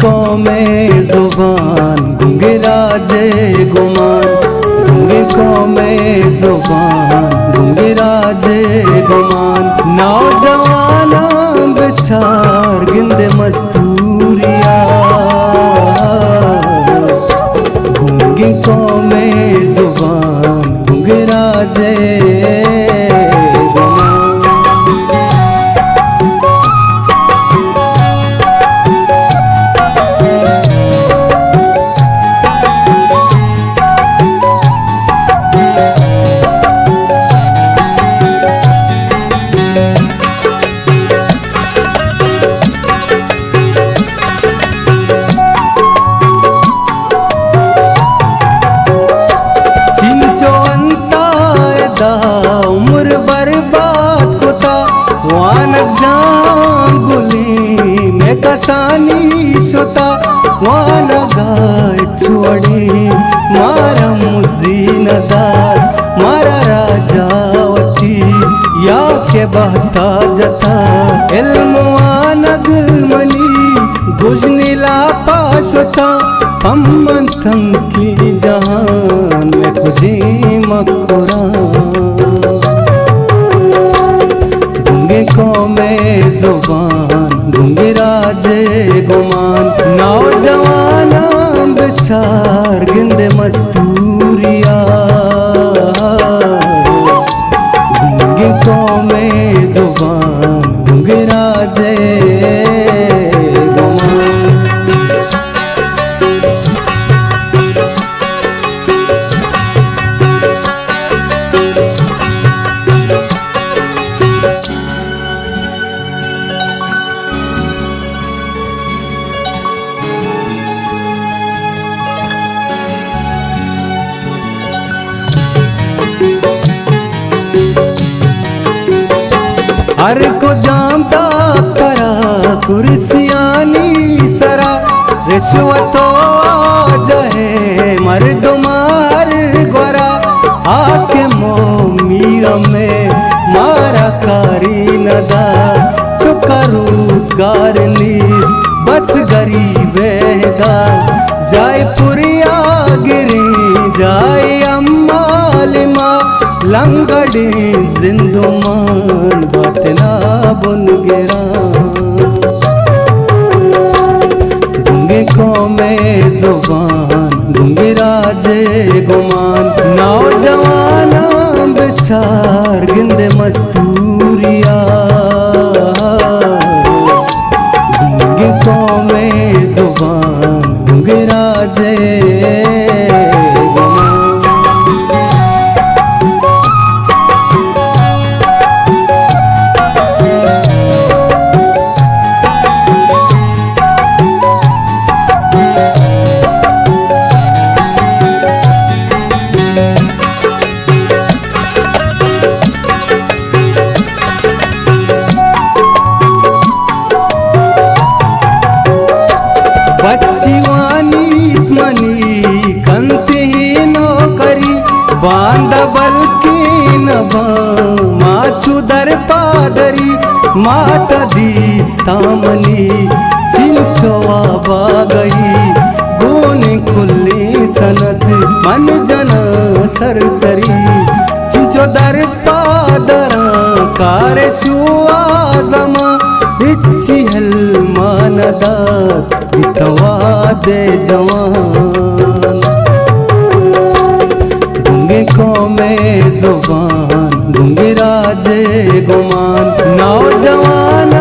में जुबान गूंगे राजे गुमान, गूंगे में जुबान गूंगे राजे गुमान। नौजवान बिछार गिंदे मस्तूरिया, गूंगी में जुबान गूंगे राजे उम्र बर्बाद कोता वानक जान गुली में कसानी सोता वाना गाय छोड़ी मारा मुजीनदार मारा राजावती या के बहता जता इल्म वानग मनी गुजनीला पास होता हम मंथन की जहान में खुजी मकुरा। में जुबान गूंगे राजे गुमान, नौजवान बिछार गिंदे मस्तूरिया, गूंगे में जुबान गूंगे राजे हर को जानता परा कुर्सियानी सरा रिश्वतों जहे मर्दुमार गोरा आके मोमीरा में मारा कारी नदा चुका रोजगार नीस बस गरीब है जाए पुरिया गिरी जाए अम्मालिमा लंगड़ी जिंदुमान बतना बुन गिरा। गूंगे में जुबान गूंगे राजे गुमान, नौजवान बिछार गिंदे मस्तूरिया, गूंगे में जुबान गूंगे राजे बांधा बल्कि नभा माचु दर पादरी माता दीस्तामनी चिंचवा बागई गोने खुली सनत मन जन सरसरी चिंचो दर पादरा कारे शुआ जमा इच्छी हल मानदा इतवा दे जवान। में जुबान गूंगे राजे गुमान, नौजवान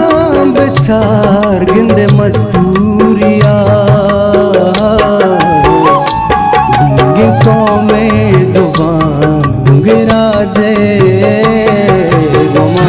बिछार गिंदे मस्तूरिया, गूंगे में जुबान गूंगे राजे गुमान।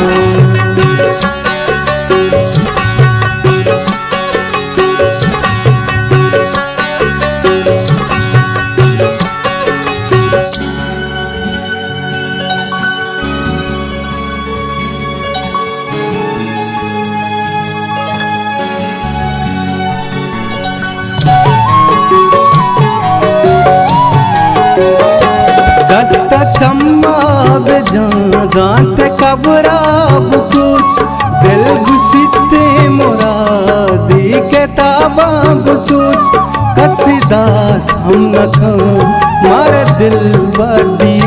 दस्ता चम्मा बेजान कबरा कुछ दिल घुसीते मुरादी के किताबा गुसूच कसीदात हम नखो मार दिल बदी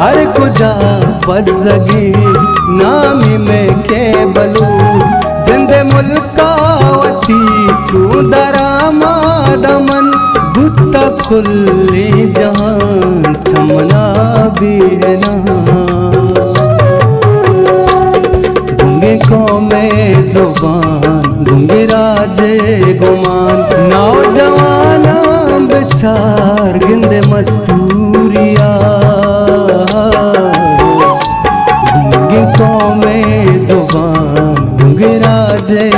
हर कुजा बजगी नामी में के बलूच जिंदे मुल्कावती चूदरा मादमन बुत्ता खुले जहान चमना भी है ना गूंगे कौमे जुबान गूंगे राजे गुमान नौजवान बिचार गिंदे मस्तूरिया गूंगे कौमे जुबान गूंगे राजे